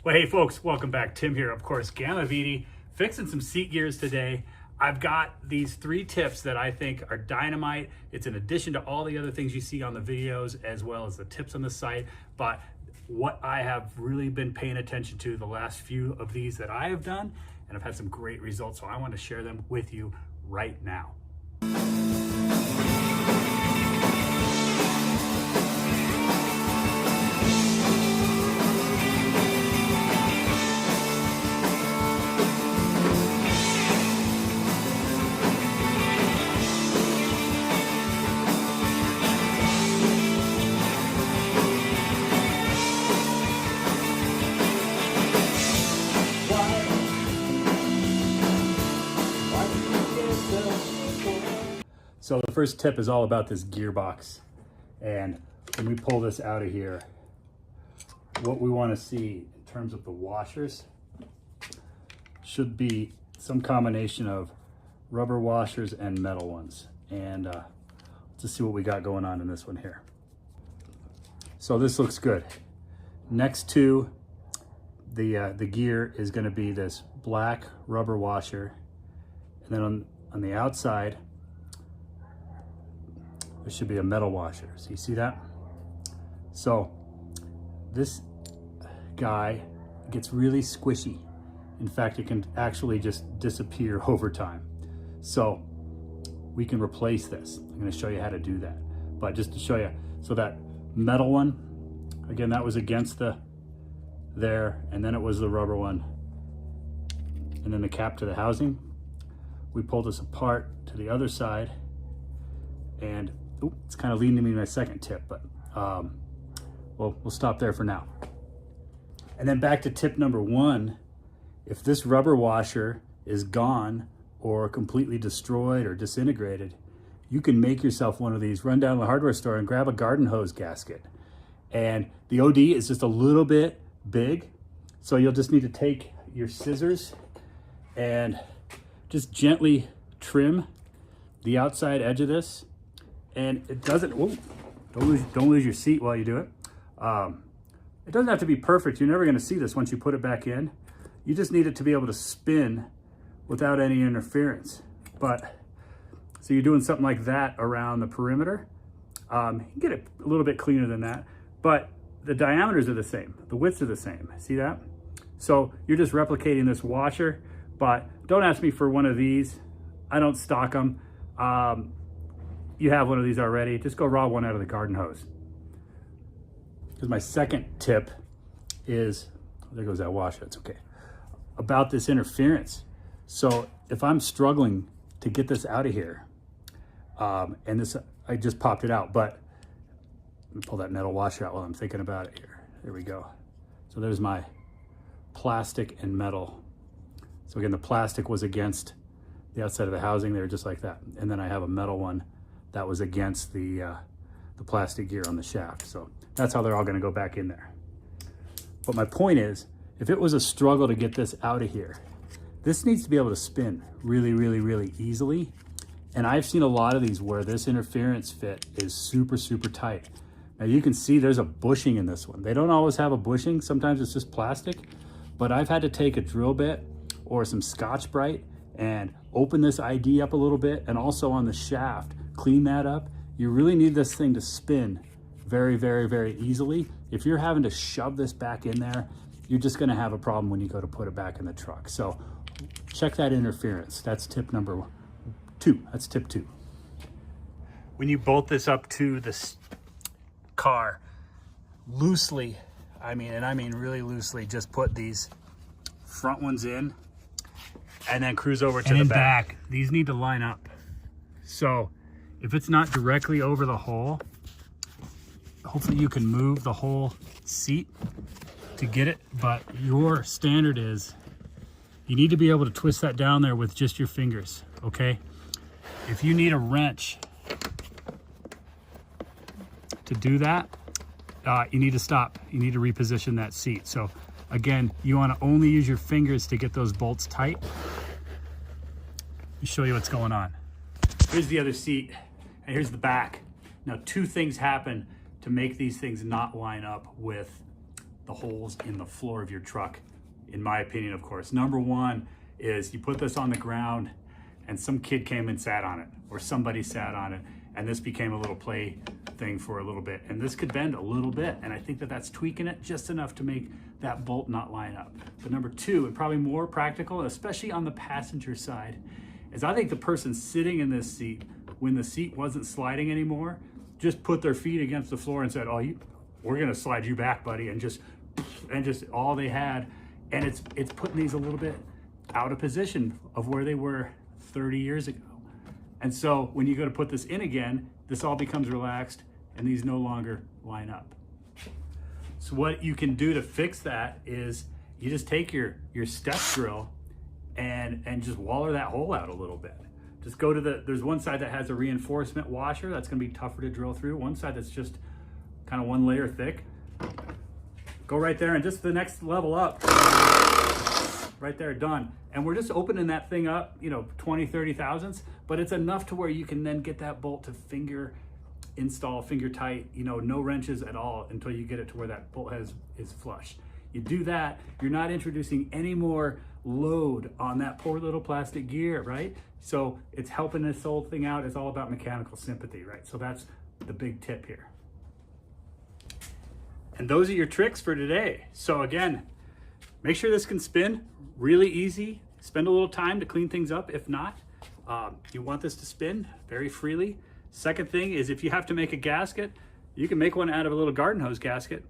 Well, hey folks, welcome back. Tim here, of course, Gamma VD, fixing some seat gears today. I've got these 3 tips that I think are dynamite. It's in addition to all the other things you see on the videos, as well as the tips on the site. But what I have really been paying attention to the last few of these that I have done, and I've had some great results, so I want to share them with you right now. So the first tip is all about this gearbox. And when we pull this out of here, what we want to see in terms of the washers should be some combination of rubber washers and metal ones. And let's just see what we got going on in this one here. So this looks good. Next to the gear is going to be this black rubber washer. And then on the outside, there should be a metal washer. So you see that? So this guy gets really squishy. In fact, it can actually just disappear over time. So we can replace this. I'm going to show you how to do that. But just to show you, so that metal one, again, that was against there, and then it was the rubber one. And then the cap to the housing. We pull this apart to the other side, and it's kind of leading to me my second tip, but well, we'll stop there for now. And then back to tip number 1, if this rubber washer is gone or completely destroyed or disintegrated, you can make yourself one of these. Run down to the hardware store and grab a garden hose gasket. And the OD is just a little bit big, so you'll just need to take your scissors and just gently trim the outside edge of this. And it doesn't, don't lose your seat while you do it. It doesn't have to be perfect. You're never gonna see this once you put it back in. You just need it to be able to spin without any interference. But, so you're doing something like that around the perimeter. You can get it a little bit cleaner than that, but the diameters are the same. The widths are the same, see that? So you're just replicating this washer, but don't ask me for one of these. I don't stock them. You have one of these already, just go raw one out of the garden hose. Because my second tip is, there goes that washer, it's okay, about this interference. So if I'm struggling to get this out of here, and this, I just popped it out, but let me pull that metal washer out while I'm thinking about it here. There we go. So there's my plastic and metal. So again, the plastic was against the outside of the housing there, just like that. And then I have a metal one that was against the plastic gear on the shaft. So that's how they're all gonna go back in there. But my point is, if it was a struggle to get this out of here, this needs to be able to spin really, really, really easily. And I've seen a lot of these where this interference fit is super, super tight. Now you can see there's a bushing in this one. They don't always have a bushing, sometimes it's just plastic, but I've had to take a drill bit or some Scotch-Brite and open this ID up a little bit, and also on the shaft, clean that up. You really need this thing to spin very, very, very easily. If you're having to shove this back in there, you're just gonna have a problem when you go to put it back in the truck. So check that interference. That's tip number 2. That's tip 2. When you bolt this up to this car, loosely, I mean really loosely, just put these front ones in and then cruise over to the back. These need to line up. So if it's not directly over the hole, hopefully you can move the whole seat to get it, but your standard is you need to be able to twist that down there with just your fingers, okay? If you need a wrench to do that, you need to stop. You need to reposition that seat. So again, you want to only use your fingers to get those bolts tight. Let me show you what's going on. Here's the other seat, and here's the back. Now, 2 things happen to make these things not line up with the holes in the floor of your truck, in my opinion, of course. Number one is you put this on the ground and some kid came and sat on it, or somebody sat on it, and this became a little play thing for a little bit. And this could bend a little bit, and I think that that's tweaking it just enough to make that bolt not line up. But number two, and probably more practical, especially on the passenger side, is I think the person sitting in this seat, when the seat wasn't sliding anymore, just put their feet against the floor and said, oh, we're gonna slide you back, buddy, and just all they had. And it's putting these a little bit out of position of where they were 30 years ago. And so when you go to put this in again, this all becomes relaxed and these no longer line up. So what you can do to fix that is you just take your step drill and just waller that hole out a little bit. Just go to there's one side that has a reinforcement washer that's gonna be tougher to drill through. One side that's just kind of one layer thick. Go right there and just the next level up. Right there, done. And we're just opening that thing up, 20, 30 thousandths, but it's enough to where you can then get that bolt to finger install, finger tight, no wrenches at all until you get it to where that bolt is flush. You do that, you're not introducing any more load on that poor little plastic gear, right? So it's helping this whole thing out. It's all about mechanical sympathy, right? So that's the big tip here. And those are your tricks for today. So again, make sure this can spin really easy. Spend a little time to clean things up. If not, you want this to spin very freely. Second thing is if you have to make a gasket, you can make one out of a little garden hose gasket.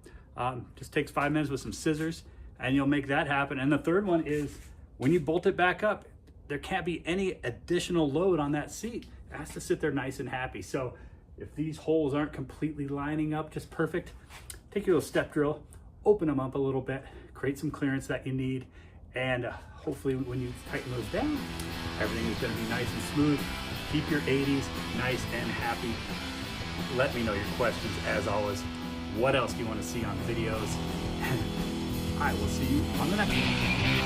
Just takes 5 minutes with some scissors and you'll make that happen. And the third one is when you bolt it back up, there can't be any additional load on that seat. It has to sit there nice and happy. So if these holes aren't completely lining up just perfect, take your little step drill, open them up a little bit, create some clearance that you need, and hopefully when you tighten those down, everything is going to be nice and smooth. Keep your 80s nice and happy. Let me know your questions as always. What else do you want to see on videos? And I will see you on the next one.